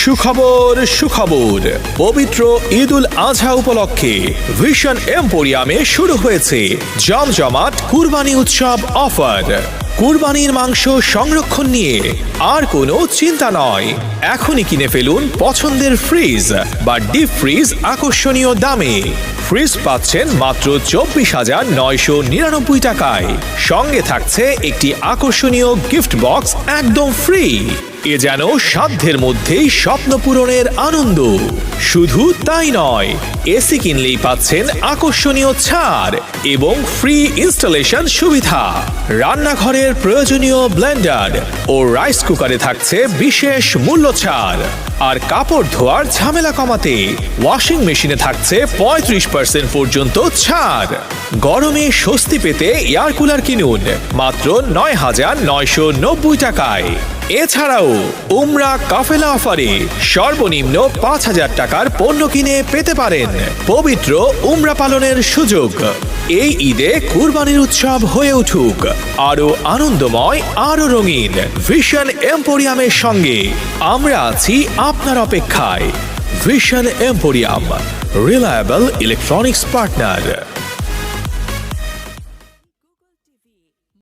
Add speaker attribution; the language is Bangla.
Speaker 1: সুখবর সুখবর পবিত্র ঈদুল আজহা উপলক্ষে ভিশন এম্পোরিয়ামে শুরু হয়েছে জমজমাট কুরবানি উৎসব অফার। কুরবানির মাংস সংরক্ষণ নিয়ে আর কোনো চিন্তা নয়। এখনই কিনে ফেলুন পছন্দের ফ্রিজ বা ডিপ ফ্রিজ আকর্ষণীয় দামে। ফ্রিজ পাচ্ছেন মাত্র 24,999 টাকায়। সঙ্গে থাকছে একটি আকর্ষণীয় গিফট বক্স একদম ফ্রি। এ যেন সাধ্যের মধ্যেই স্বপ্ন পূরণের আনন্দ। শুধু তাই নয়, এসি কিনলেই পাচ্ছেন আকর্ষণীয় ছাড় এবং ফ্রি ইনস্টলেশন সুবিধা। রান্নাঘরের প্রয়োজনীয় ব্লেন্ডার ও রাইস কুকারে থাকছে বিশেষ মূল্য ছাড়। আর কাপড় ধোয়ার ঝামেলা কমাতে ওয়াশিং মেশিনে থাকছে 35% পর্যন্ত ছাড়। গরমে স্বস্তি পেতে এয়ার কুলার কিনুন মাত্র 9,990 টাকায়। এছাড়াও উমরা কাফেলা অফারে সর্বনিম্ন 5,000 টাকার পণ্য কিনে পেতে পারেন পবিত্র উমরা পালনের সুযোগ। এই ঈদে কুরবানির উৎসব হয়ে উঠুক আরো আনন্দময়, আরো রঙিন। ভিশন এম্পোরিয়ামের সঙ্গে আমরা আছি আপনার অপেক্ষায়। Vision emporium, reliable electronics partner.